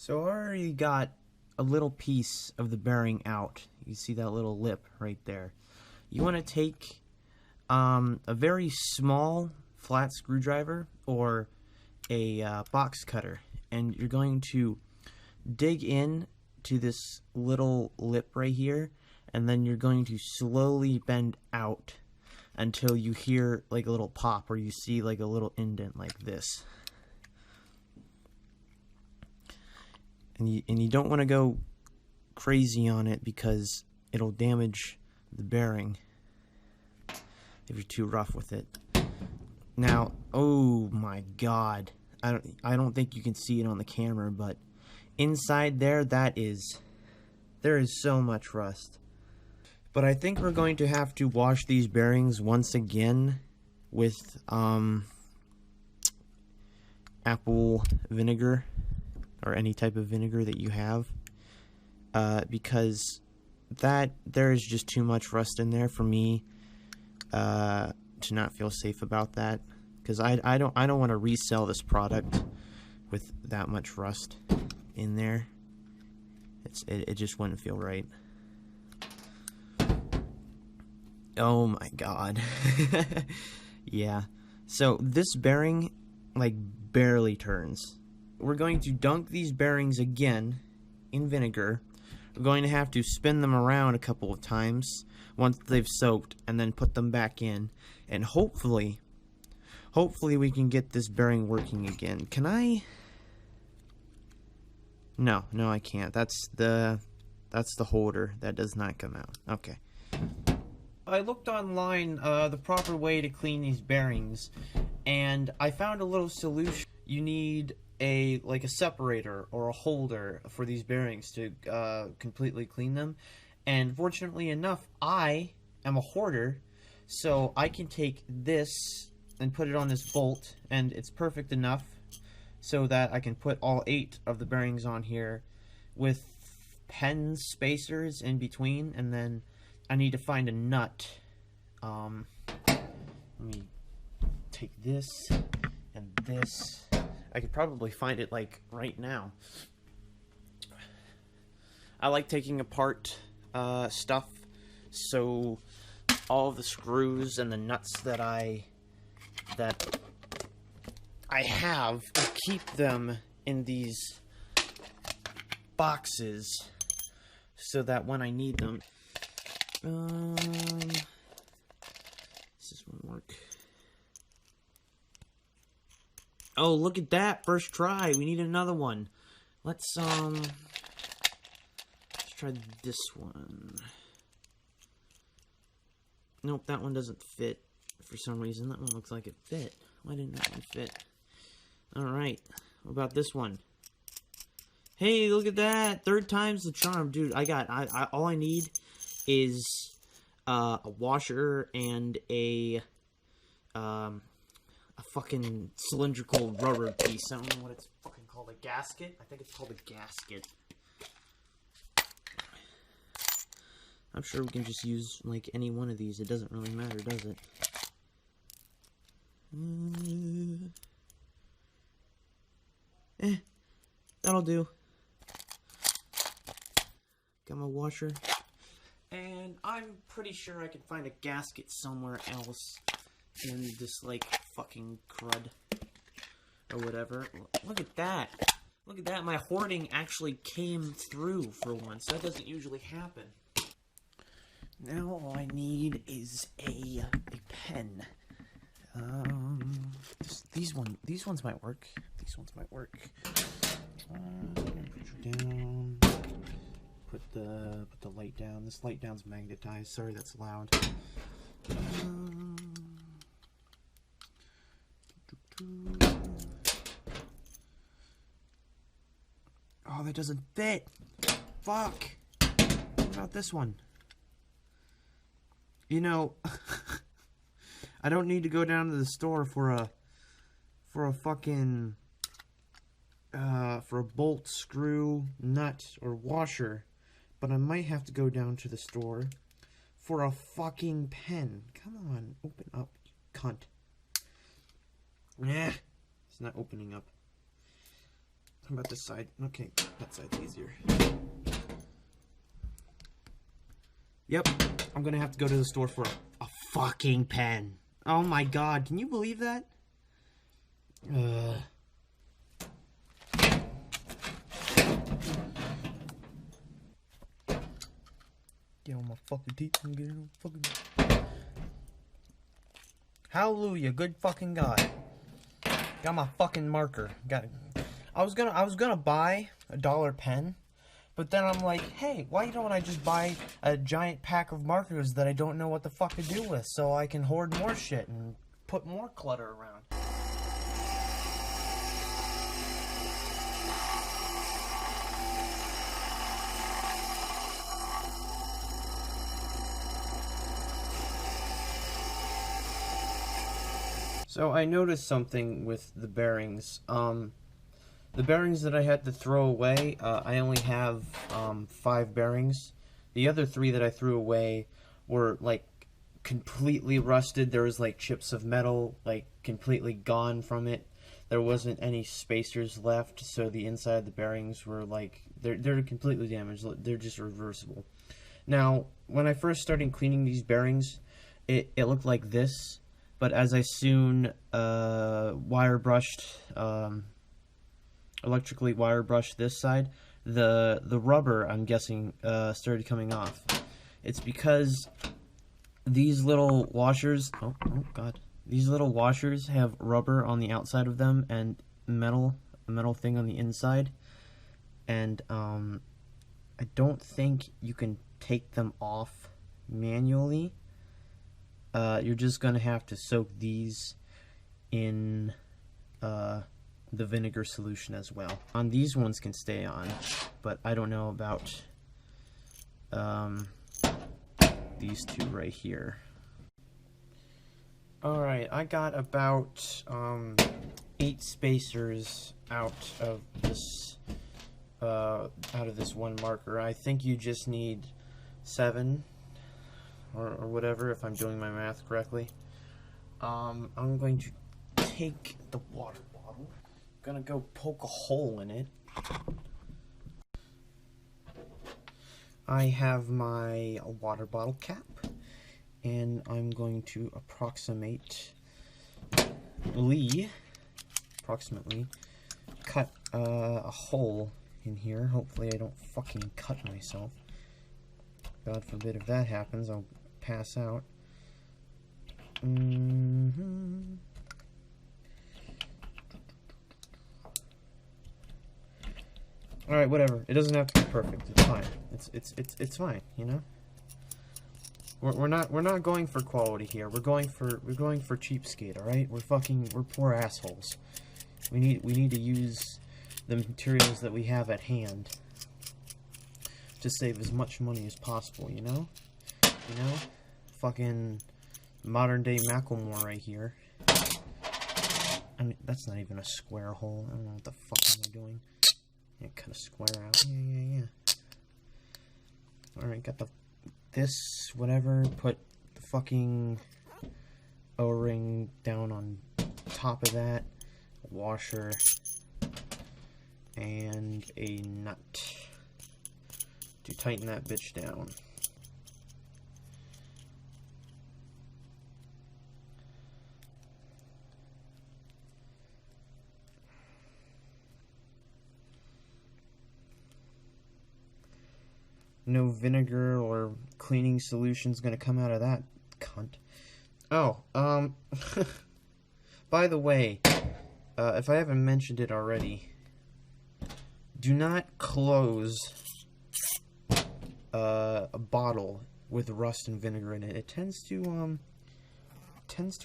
So I already got a little piece of the bearing out. You see that little lip right there. You want to take a very small flat screwdriver or a box cutter, and you're going to dig in to this little lip right here, and then you're going to slowly bend out until you hear like a little pop, or you see like a little indent like this. And you don't want to go crazy on it because it'll damage the bearing if you're too rough with it. Now, oh my god, I don't think you can see it on the camera, but inside there, there is so much rust. But I think we're going to have to wash these bearings once again with apple vinegar, or any type of vinegar that you have, because there is just too much rust in there for me to not feel safe about that, because I don't want to resell this product with that much rust in there. It just wouldn't feel right. Oh my god. Yeah. So this bearing like barely turns. We're going to dunk these bearings again in vinegar. We're going to have to spin them around a couple of times once they've soaked, and then put them back in, and hopefully we can get this bearing working again. Can I? No, I can't. That's the holder that does not come out. Okay. I looked online the proper way to clean these bearings, and I found a little solution. You need a separator or a holder for these bearings to completely clean them. And fortunately enough, I am a hoarder, so I can take this and put it on this bolt, and it's perfect enough so that I can put all 8 of the bearings on here with pen spacers in between, and then I need to find a nut. Let me take this and this. I could probably find it like right now. I like taking apart stuff, so all of the screws and the nuts that I have, I keep them in these boxes so that when I need them, this won't work. Oh, look at that! First try. We need another one. Let's try this one. Nope, that one doesn't fit for some reason. That one looks like it fit. Why didn't that one fit? Alright, what about this one? Hey, look at that! 3rd time's the charm. Dude, all I need is a washer and a fucking cylindrical rubber piece. I don't know what it's fucking called. A gasket? I think it's called a gasket. I'm sure we can just use like any one of these. It doesn't really matter, does it? That'll do. Got my washer. And I'm pretty sure I can find a gasket somewhere else in this, like, fucking crud. Or whatever. Look at that. Look at that. My hoarding actually came through for once. That doesn't usually happen. Now all I need is a pen. These ones might work. These ones might work. Put you down. Put the light down. This light down's magnetized. Sorry, that's loud. Oh, that doesn't fit. Fuck. What about this one? You know, I don't need to go down to the store for a fucking for a bolt, screw, nut, or washer, but I might have to go down to the store for a fucking pen. Come on, open up, you cunt. Nah, it's not opening up. How about this side? Okay, that side's easier. Yep, I'm gonna have to go to the store for a fucking pen. Oh my god, can you believe that? Get on my fucking teeth and get it on fucking... Hallelujah, good fucking God. Got my fucking marker. Got it. I was gonna buy a $1 pen, but then I'm like, hey, why don't I just buy a giant pack of markers that I don't know what the fuck to do with, so I can hoard more shit and put more clutter around. So I noticed something with the bearings. The bearings that I had to throw away, I only have 5 bearings. The other 3 that I threw away were like completely rusted. There was like chips of metal like completely gone from it. There wasn't any spacers left, so the inside of the bearings were like they're completely damaged. They're just reversible. Now, when I first started cleaning these bearings, it looked like this. But as I soon wire brushed, electrically wire brushed this side, the rubber, I'm guessing, started coming off. It's because these little washers, oh god, these little washers have rubber on the outside of them and a metal thing on the inside. And I don't think you can take them off manually. You're just gonna have to soak these in the vinegar solution as well. On these ones can stay on, but I don't know about these 2 right here. Alright, I got about 8 spacers out of this one marker. I think you just need 7 or whatever, if I'm doing my math correctly. I'm going to take the water bottle. I'm gonna go poke a hole in it. I have my water bottle cap, and I'm going to approximately cut a hole in here. Hopefully I don't fucking cut myself. God forbid if that happens, I'll pass out. Alright, whatever. It doesn't have to be perfect. It's fine. It's fine, you know? We're not going for quality here. We're going for cheapskate, alright? We're poor assholes. We need to use the materials that we have at hand to save as much money as possible, you know? You know? Fucking modern day Macklemore right here. I mean, that's not even a square hole. I don't know what the fuck am I doing. Yeah, cut a square out. Yeah. Alright, got this, whatever. Put the fucking O-ring down on top of that. A washer. And a nut to tighten that bitch down. No vinegar or cleaning solution's gonna come out of that cunt. Oh, by the way, if I haven't mentioned it already, do not close a bottle with rust and vinegar in it. It tends to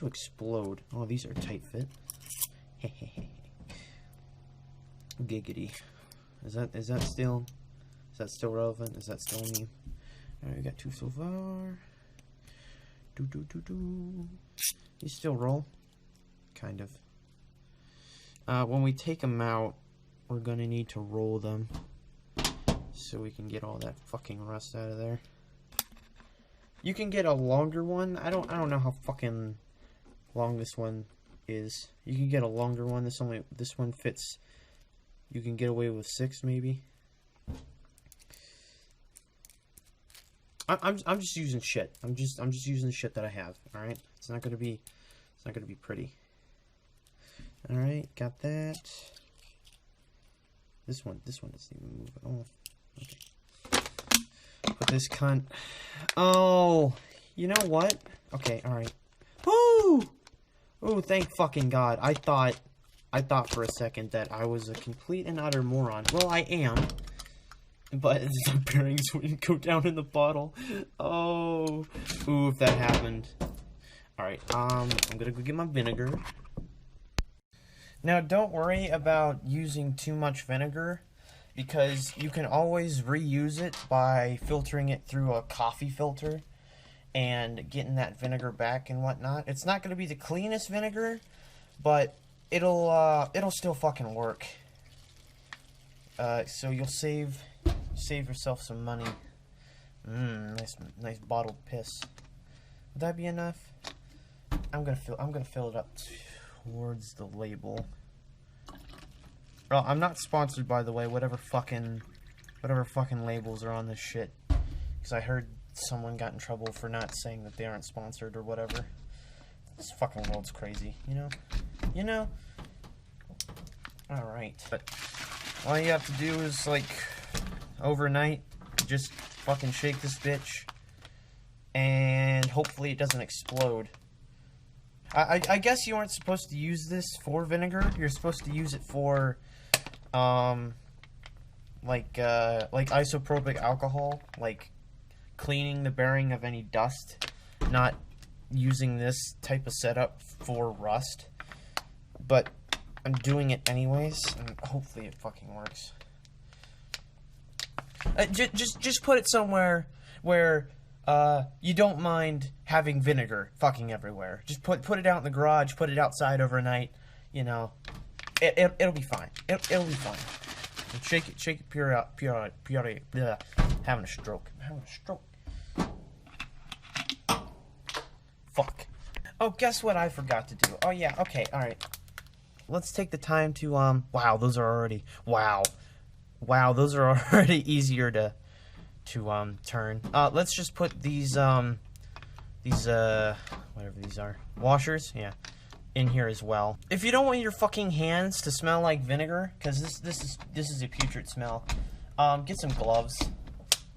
explode. Oh, these are tight fit. Giggity. Is that still relevant? Is that still me? Alright, we got 2 so far. You still roll? Kind of. When we take them out, we're gonna need to roll them so we can get all that fucking rust out of there. You can get a longer one. I don't know how fucking long this one is. You can get a longer one. This one fits You can get away with 6, maybe. I'm just using shit. I'm just using the shit that I have. All right. It's not gonna be pretty. All right. Got that. This one doesn't even move at all. Okay. Put this cunt. Oh, you know what? Okay. All right. Woo! Oh, thank fucking God. I thought for a second that I was a complete and utter moron. Well, I am. But the bearings wouldn't go down in the bottle. Oh. Ooh, if that happened. Alright, I'm gonna go get my vinegar. Now, don't worry about using too much vinegar, because you can always reuse it by filtering it through a coffee filter and getting that vinegar back and whatnot. It's not gonna be the cleanest vinegar, but it'll still fucking work. So you'll save yourself some money. Nice bottled piss. Would that be enough? I'm gonna fill it up towards the label. Well, I'm not sponsored, by the way. Whatever fucking labels are on this shit, because I heard someone got in trouble for not saying that they aren't sponsored or whatever. This fucking world's crazy, you know. All right, but all you have to do is, like, overnight, just fucking shake this bitch, and hopefully it doesn't explode. I guess you aren't supposed to use this for vinegar. You're supposed to use it for, like isopropyl alcohol, like cleaning the bearing of any dust, not using this type of setup for rust. But I'm doing it anyways, and hopefully it fucking works. Just put it somewhere where you don't mind having vinegar fucking everywhere. Just put it out in the garage, put it outside overnight. You know, it'll be fine. It'll be fine. And shake it pure. Bleh. Having a stroke. Fuck. Oh, guess what I forgot to do? Oh yeah. Okay. All right. Let's take the time to Wow, those are already those are already easier to turn. Let's just put these whatever these are, washers, yeah, in here as well. If you don't want your fucking hands to smell like vinegar, because this is a putrid smell, get some gloves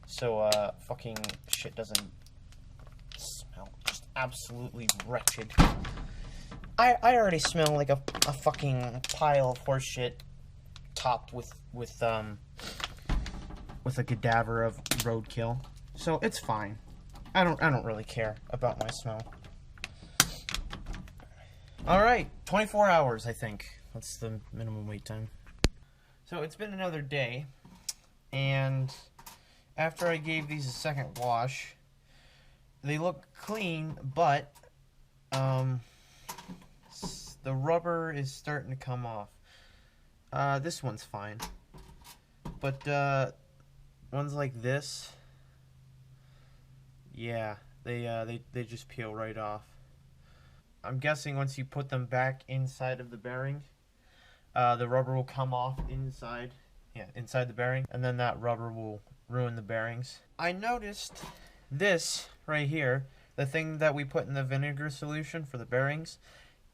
so fucking shit doesn't smell just absolutely wretched. I already smell like a fucking pile of horse shit topped with a cadaver of roadkill, so it's fine. I don't really care about my smell. All right, 24 hours, I think. That's the minimum wait time. So it's been another day, and after I gave these a second wash, they look clean, but the rubber is starting to come off. This one's fine, but ones like this, yeah, they just peel right off. I'm guessing once you put them back inside of the bearing, the rubber will come off inside the bearing, and then that rubber will ruin the bearings. I noticed this right here, the thing that we put in the vinegar solution for the bearings,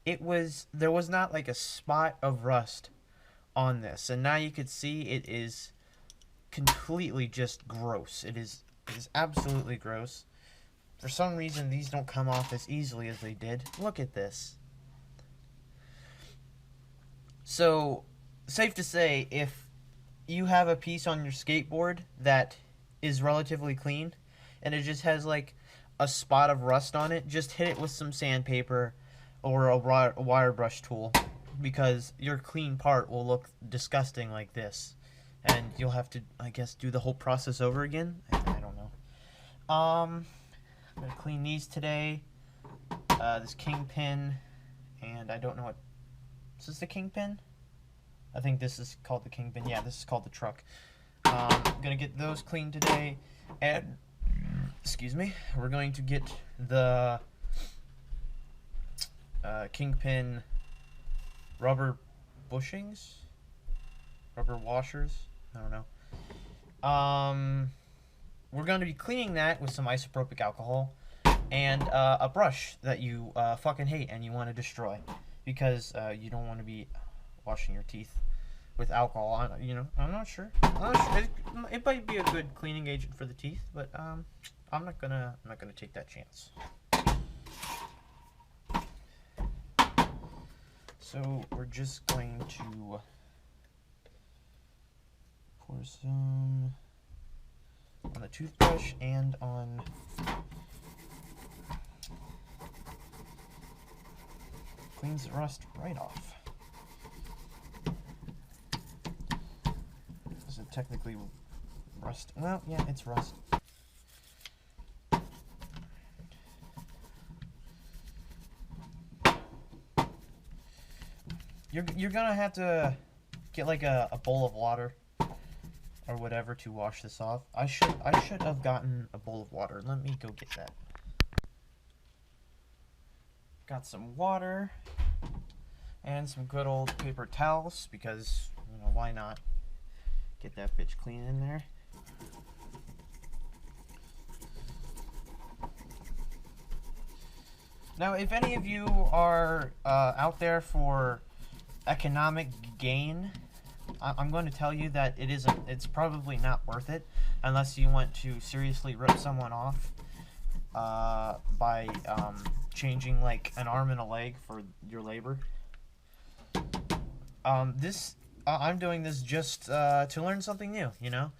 there was not like a spot of rust on this, and now you could see it is completely just gross. It is absolutely gross. For some reason, these don't come off as easily as they did. Look at this. So, safe to say, if you have a piece on your skateboard that is relatively clean, and it just has like a spot of rust on it, just hit it with some sandpaper or a wire brush tool, because your clean part will look disgusting like this. And you'll have to, I guess, do the whole process over again. I don't know. I'm gonna clean these today. This kingpin, and I don't know what. Is this the kingpin? I think this is called the kingpin. Yeah, this is called the truck. I'm gonna get those cleaned today, and excuse me, we're going to get the kingpin rubber bushings. rubber washers. I don't know. We're going to be cleaning that with some isopropyl alcohol and a brush that you fucking hate and you want to destroy because you don't want to be washing your teeth with alcohol. You know, I'm not sure. It might be a good cleaning agent for the teeth, but I'm not gonna take that chance. So we're just going to pour some on the toothbrush and on cleans the rust right off. Is it technically rust? Well, yeah, it's rust. You're gonna have to get like a bowl of water or whatever to wash this off. I should have gotten a bowl of water. Let me go get that. Got some water and some good old paper towels because, you know, why not? Get that bitch clean in there. Now, if any of you are out there for economic gain, I'm going to tell you that it's probably not worth it unless you want to seriously rip someone off by changing like an arm and a leg for your labor. I'm doing this just to learn something new, you know?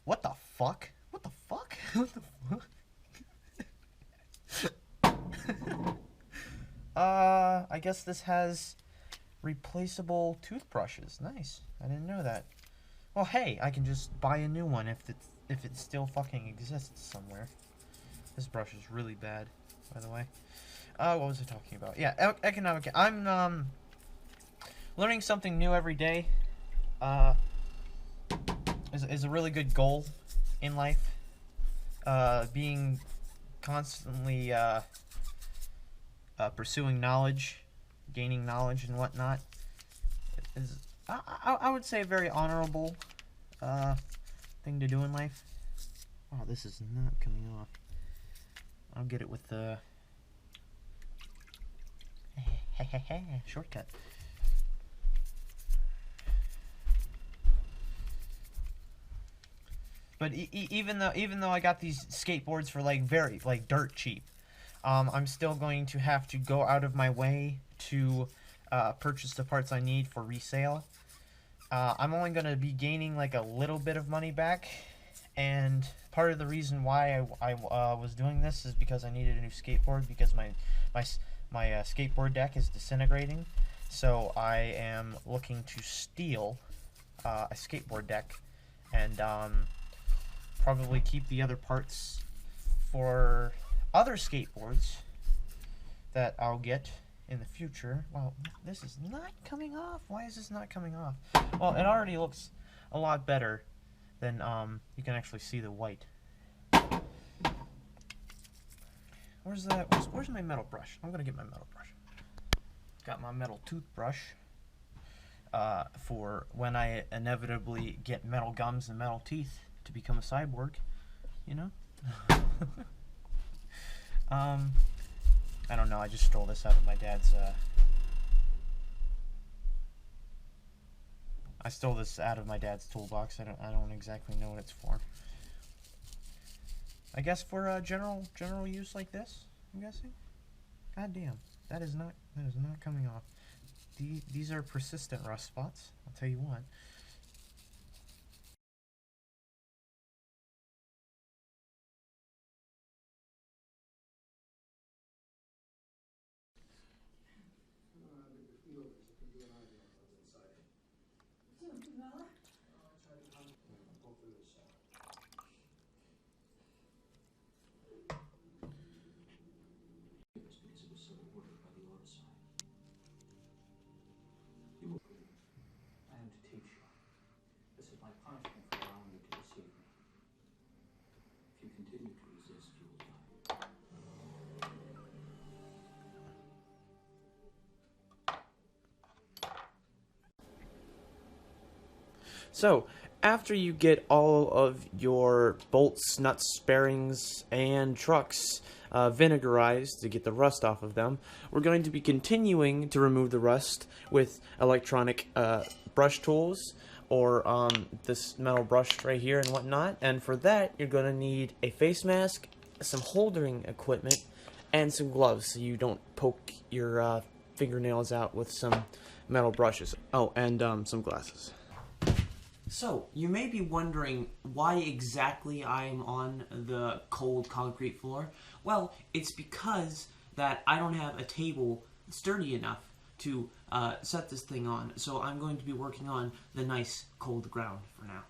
What the fuck? What the fuck? What the fuck? I guess this has replaceable toothbrushes. Nice. I didn't know that. Well, hey, I can just buy a new one if it still fucking exists somewhere. This brush is really bad, by the way. What was I talking about? Yeah, economic. I'm learning something new every day. Is a really good goal in life. Being constantly pursuing knowledge, gaining knowledge and whatnot is, I would say, a very honorable thing to do in life. Oh, this is not coming off. I'll get it with the shortcut. But even though I got these skateboards for like dirt cheap, I'm still going to have to go out of my way to purchase the parts I need for resale. I'm only going to be gaining like a little bit of money back, and part of the reason why I was doing this is because I needed a new skateboard because my skateboard deck is disintegrating. So I am looking to steal a skateboard deck and probably keep the other parts for other skateboards that I'll get in the future. Well, this is not coming off. Why is this not coming off? Well, it already looks a lot better than you can actually see the white. Where's my metal brush? I'm gonna get my metal brush. Got my metal toothbrush for when I inevitably get metal gums and metal teeth to become a cyborg, you know? I don't know, I just stole this out of my dad's, I stole this out of my dad's toolbox. I don't exactly know what it's for. I guess for general use like this, I'm guessing. God damn, that is not coming off. These are persistent rust spots, I'll tell you what. So, after you get all of your bolts, nuts, bearings, and trucks vinegarized to get the rust off of them, we're going to be continuing to remove the rust with electronic brush tools, or this metal brush right here and whatnot. And for that, you're going to need a face mask, some holding equipment, and some gloves so you don't poke your fingernails out with some metal brushes. Oh, and some glasses. So, you may be wondering why exactly I'm on the cold concrete floor. Well, it's because that I don't have a table sturdy enough to set this thing on. So I'm going to be working on the nice cold ground for now.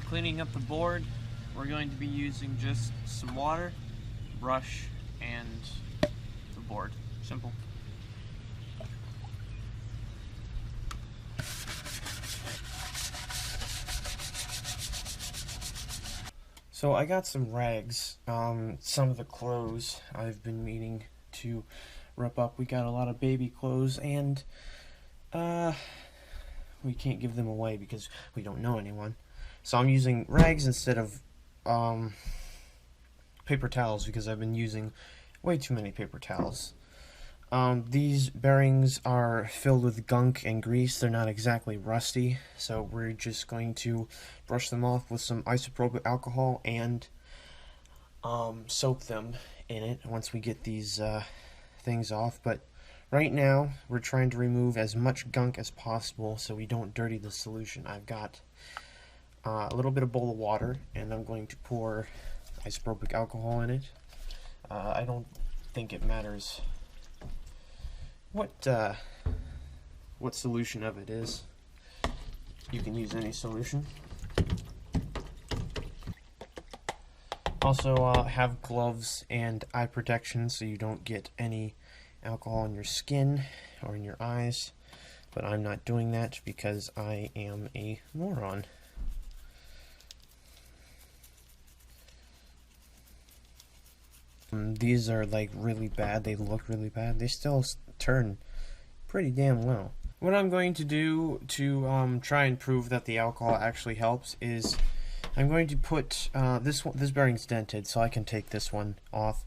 Cleaning up the board, we're going to be using just some water, brush, and the board. Simple. So I got some rags, some of the clothes I've been meaning to rip up. We got a lot of baby clothes, and we can't give them away because we don't know anyone. So I'm using rags instead of paper towels because I've been using way too many paper towels. These bearings are filled with gunk and grease. They're not exactly rusty, so we're just going to brush them off with some isopropyl alcohol and soak them in it once we get these things off. But right now, we're trying to remove as much gunk as possible so we don't dirty the solution. I've got a little bit of bowl of water, and I'm going to pour isopropyl alcohol in it. I don't think it matters what solution of it is. You can use any solution. Also, have gloves and eye protection so you don't get any alcohol in your skin or in your eyes. But I'm not doing that because I am a moron. These are like really bad. They look really bad. They still turn pretty damn well. What I'm going to do to try and prove that the alcohol actually helps is I'm going to put this bearing's dented, so I can take this one off.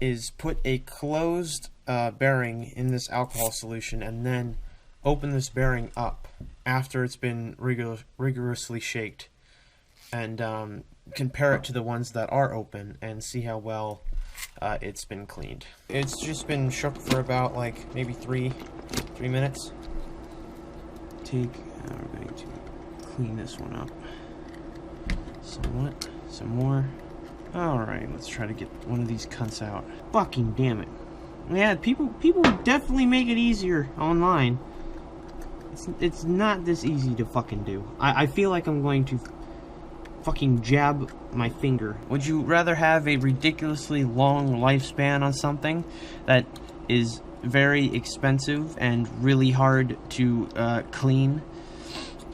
Is put a closed bearing in this alcohol solution and then open this bearing up after it's been rigorously shaked, and compare it to the ones that are open and see how well it's been cleaned. It's just been shook for about like maybe three minutes. We're going to clean this one up somewhat. Some more. Alright, let's try to get one of these cunts out. Fucking damn it. Yeah, people definitely make it easier online. It's not this easy to fucking do. I feel like I'm going to fucking jab my finger. Would you rather have a ridiculously long lifespan on something that is very expensive and really hard to clean?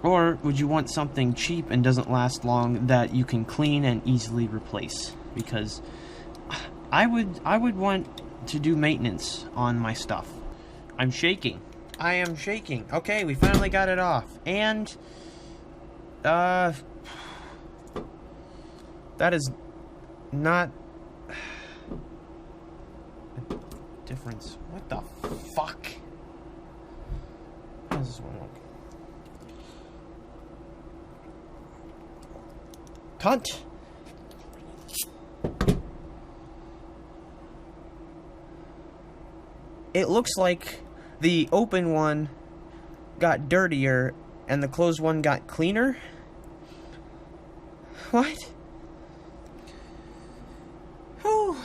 Or would you want something cheap and doesn't last long that you can clean and easily replace? Because I would want to do maintenance on my stuff. I'm shaking. I am shaking. Okay, we finally got it off. And, that is not a difference. What the fuck? How does this one look? Cunt! It looks like the open one got dirtier and the closed one got cleaner? What? Whew.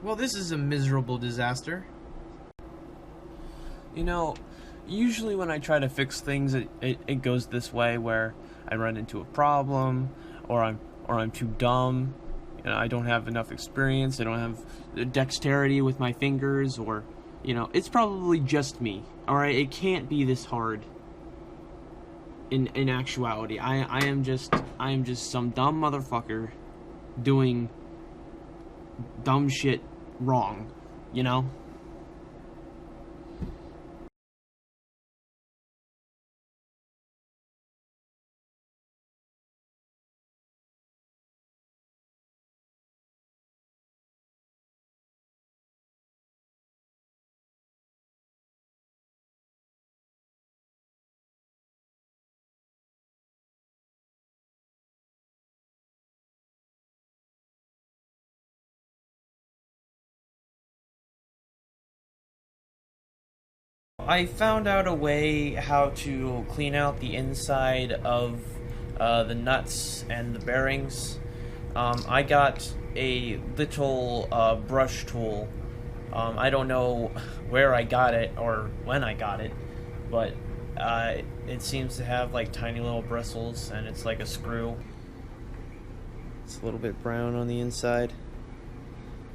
Well, this is a miserable disaster. You know, usually when I try to fix things, it goes this way, where I run into a problem, or I'm too dumb. You know, I don't have enough experience. I don't have the dexterity with my fingers, or, you know, it's probably just me. All right, it can't be this hard. In actuality, I am just some dumb motherfucker doing dumb shit wrong. You know. I found out a way how to clean out the inside of the nuts and the bearings. I got a little brush tool. I don't know where I got it or when I got it, but it seems to have like tiny little bristles, and it's like a screw. It's a little bit brown on the inside.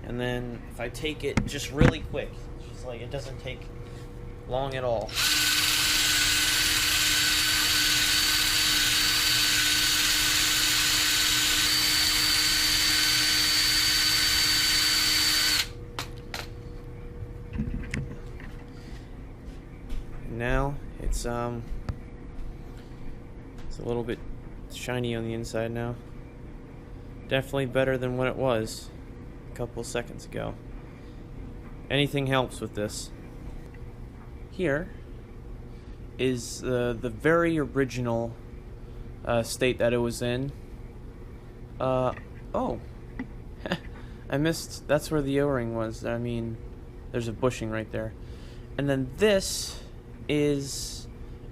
And then if I take it just really quick, it's just like, it doesn't take long at all. Now it's a little bit shiny on the inside now. Definitely better than what it was a couple seconds ago. Anything helps with this. Here is the very original state that it was in. Oh. I missed, that's where the O-ring was. I mean, there's a bushing right there. And then this is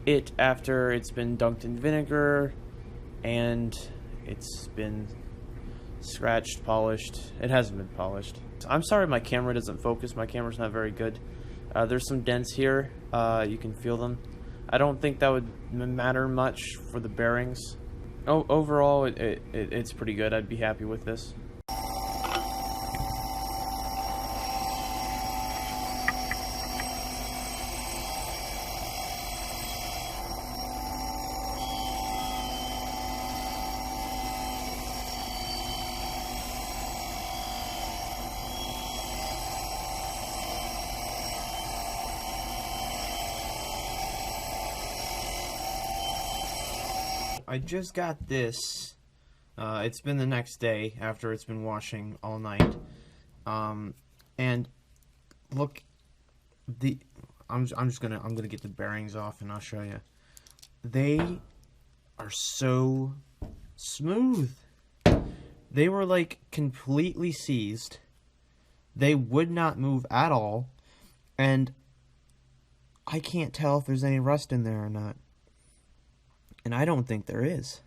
it after it's been dunked in vinegar and it's been scratched, polished. It hasn't been polished. I'm sorry my camera doesn't focus. My camera's not very good. There's some dents here. You can feel them. I don't think that would matter much for the bearings. Overall, it's pretty good. I'd be happy with this. I just got this. It's been the next day after it's been washing all night. And look, I'm gonna get the bearings off and I'll show you. They are so smooth. They were like completely seized. They would not move at all, and I can't tell if there's any rust in there or not. And I don't think there is.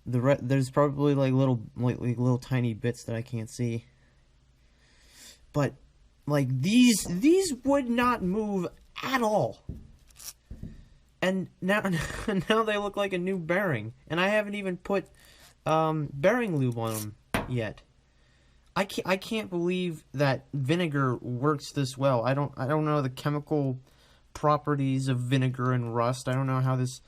There's probably like little tiny bits that I can't see. But like these would not move at all. And now they look like a new bearing, and I haven't even put bearing lube on them yet. I can't believe that vinegar works this well. I don't know the chemical properties of vinegar and rust. I don't know how this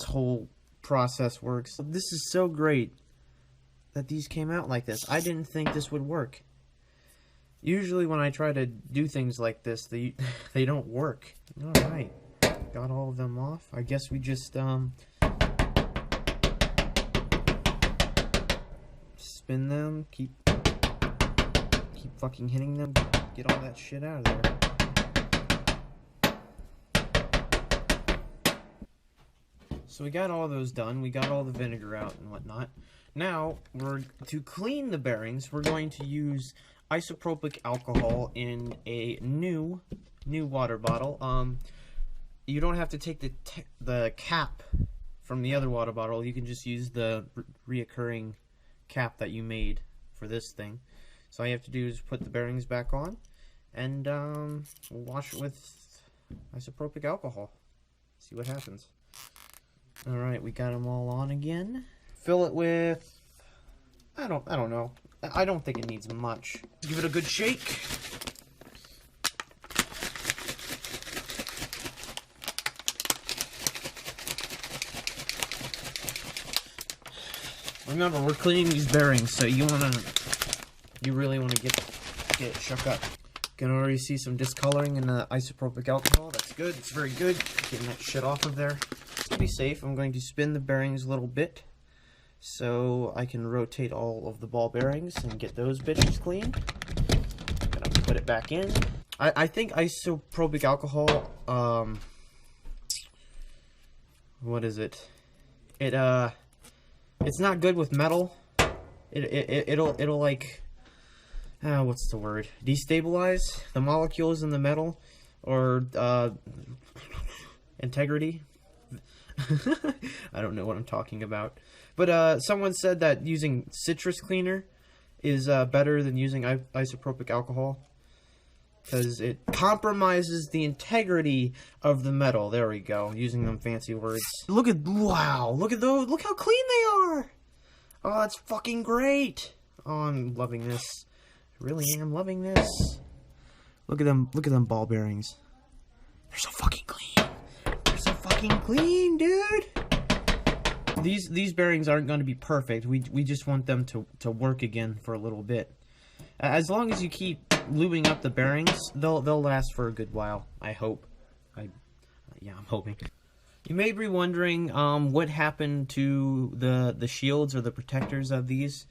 whole process works. This is so great that these came out like this. I didn't think this would work. Usually when I try to do things like this, they don't work. Alright. Got all of them off. I guess we just spin them, keep fucking hitting them, get all that shit out of there. So we got all those done, we got all the vinegar out and whatnot. Now, to clean the bearings, we're going to use isopropyl alcohol in a new water bottle. You don't have to take the cap from the other water bottle. You can just use the reoccurring cap that you made for this thing. So all you have to do is put the bearings back on and wash it with isopropyl alcohol. See what happens. Alright, we got them all on again. Fill it with, I don't know. I don't think it needs much. Give it a good shake. Remember, we're cleaning these bearings, so you really wanna get it shook up. You can already see some discoloring in the isopropyl alcohol. That's good. It's very good. Getting that shit off of there. To be safe, I'm going to spin the bearings a little bit so I can rotate all of the ball bearings and get those bitches clean. Gonna put it back in. I think isopropyl alcohol, what is it? It's not good with metal. It'll like, what's the word? Destabilize the molecules in the metal, or integrity. I don't know what I'm talking about. But someone said that using citrus cleaner is better than using isopropyl alcohol, because it compromises the integrity of the metal. There we go, using them fancy words. Wow, look at those, look how clean they are! Oh, that's fucking great! Oh, I'm loving this. I really am loving this. Look at them ball bearings. They're so fucking clean. They're so fucking clean, dude! These bearings aren't going to be perfect. We just want them to work again for a little bit. As long as you keep lubing up the bearings, they'll last for a good while. I hope. Yeah, I'm hoping. You may be wondering what happened to the shields or the protectors of these.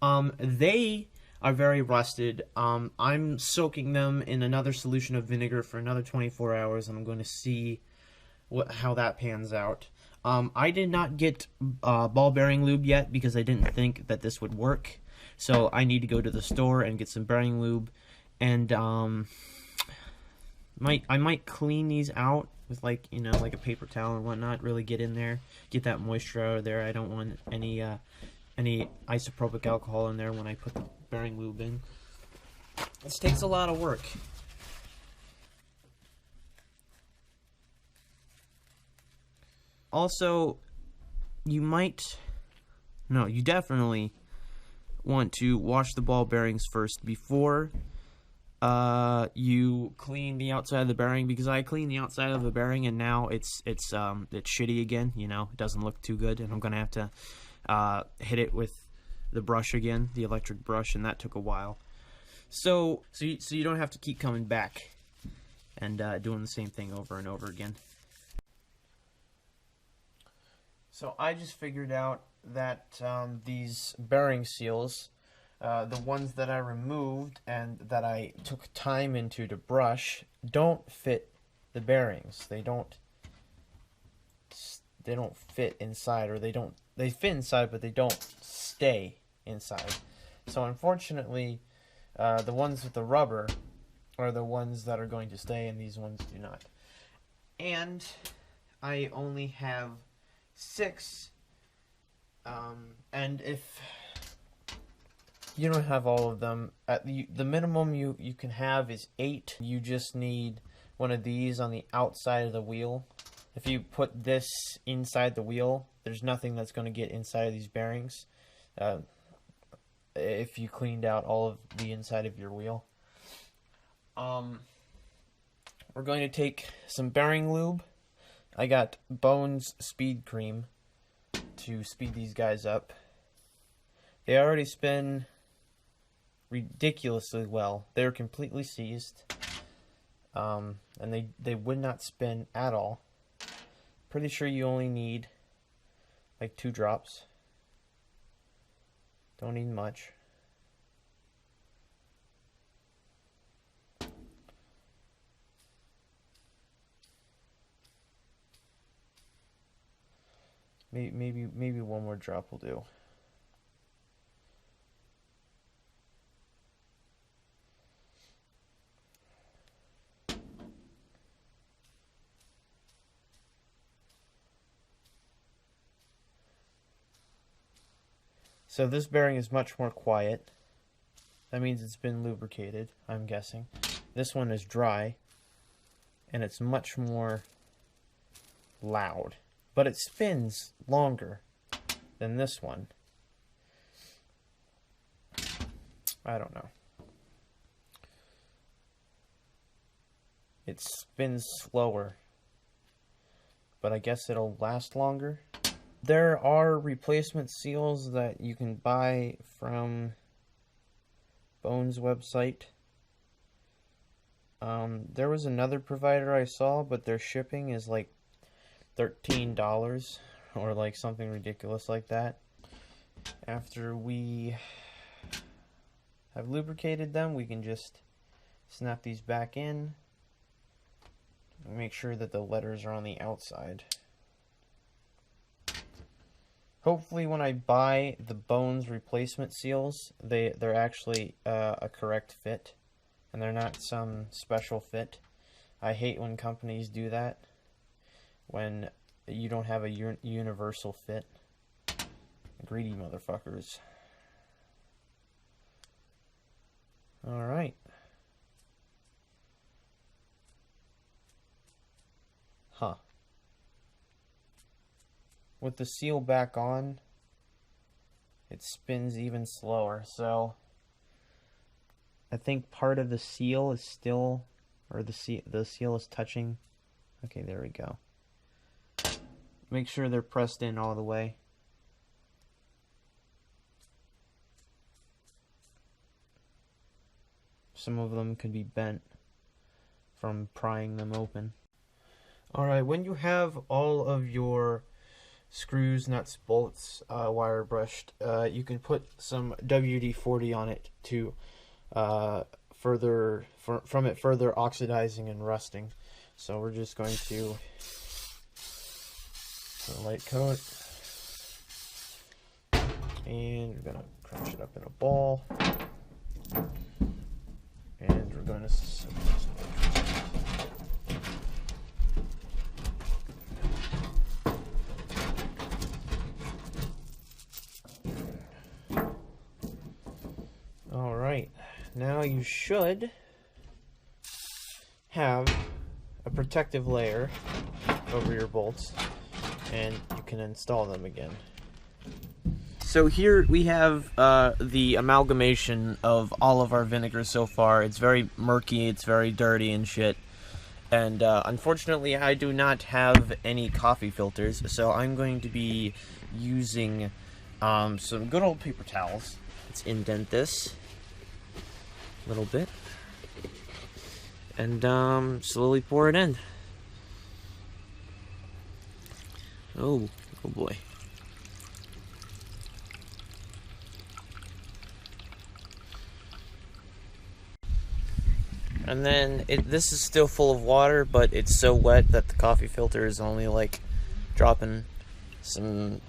They are very rusted. I'm soaking them in another solution of vinegar for another 24 hours, and I'm going to see how that pans out. I did not get ball bearing lube yet because I didn't think that this would work. So I need to go to the store and get some bearing lube, and I might clean these out with like a paper towel and whatnot. Really get in there, get that moisture out of there. I don't want any isopropyl alcohol in there when I put the bearing lube in. This takes a lot of work. Also, you definitely want to wash the ball bearings first before you clean the outside of the bearing, because I cleaned the outside of the bearing and now it's shitty again. It doesn't look too good, and I'm gonna have to hit it with the brush again, the electric brush, and that took a while. So you don't have to keep coming back and doing the same thing over and over again. So I just figured out that these bearing seals, the ones that I removed and that I took time into to brush, don't fit the bearings. They don't fit inside, or they fit inside, but they don't stay inside. So unfortunately, the ones with the rubber are the ones that are going to stay, and these ones do not. And I only have 6, and if you don't have all of them, the minimum you can have is 8. You just need one of these on the outside of the wheel. If you put this inside the wheel, there's nothing that's going to get inside of these bearings if you cleaned out all of the inside of your wheel. We're going to take some bearing lube. I got Bones Speed Cream to speed these guys up. They already spin ridiculously well. They're completely seized. And they would not spin at all. Pretty sure you only need like 2 drops. Don't need much. Maybe 1 more drop will do. So this bearing is much more quiet. That means it's been lubricated, I'm guessing. This one is dry, and it's much more loud. But it spins longer than this one. I don't know. It spins slower, but I guess it'll last longer. There are replacement seals that you can buy from Bone's website. There was another provider I saw, but their shipping is like $13 or like something ridiculous like that. After we have lubricated them, we can just snap these back in and make sure that the letters are on the outside. Hopefully when I buy the Bones replacement seals, they're actually a correct fit and they're not some special fit. I hate when companies do that, when you don't have a universal fit. Greedy motherfuckers. Alright. Huh. With the seal back on, it spins even slower, so I think part of the seal is still, or the seal is touching. Okay, there we go. Make sure they're pressed in all the way. Some of them could be bent from prying them open. Alright, when you have all of your screws, nuts, bolts, wire brushed, you can put some WD-40 on it to further oxidizing and rusting. So we're just going to put a light coat, and we're gonna crunch it up in a ball, and we're going to Alright, now you should have a protective layer over your bolts, and you can install them again. So here we have the amalgamation of all of our vinegar so far. It's very murky, it's very dirty and shit. And unfortunately I do not have any coffee filters, so I'm going to be using some good old paper towels. Let's indent this a little bit and slowly pour it in. Oh boy. And then this is still full of water, but it's so wet that the coffee filter is only like dropping some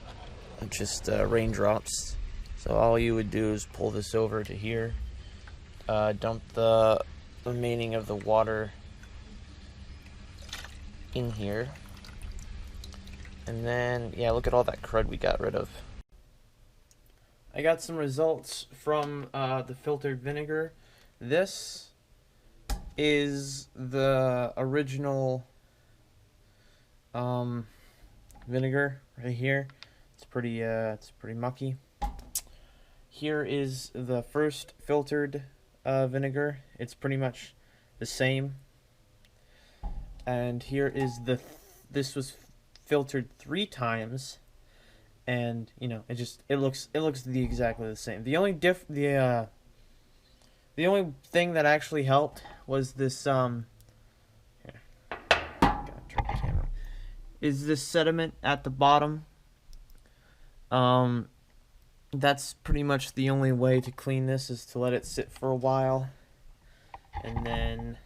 just raindrops. So all you would do is pull this over to here, dump the remaining of the water in here, and then yeah, look at all that crud we got rid of. I got some results from the filtered vinegar. This is the original vinegar right here. It's pretty mucky. Here is the first filtered vinegar. It's pretty much the same. And here is this was filtered 3 times, and you know, it looks exactly the same. The only The only thing that actually helped was this here, gotta turn the camera. Is this sediment at the bottom. That's pretty much the only way to clean this, is to let it sit for a while and then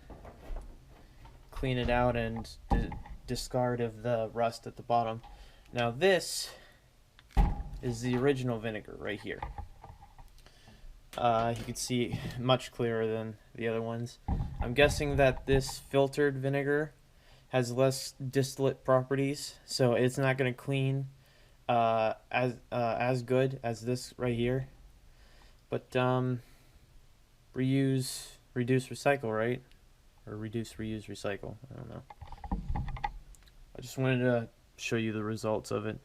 clean it out and discard of the rust at the bottom. Now this is the original vinegar right here. You can see much clearer than the other ones. I'm guessing that this filtered vinegar has less distillate properties, so it's not going to clean as good as this right here. But reuse, reduce, recycle, right? Or reduce, reuse, recycle. I don't know. I just wanted to show you the results of it.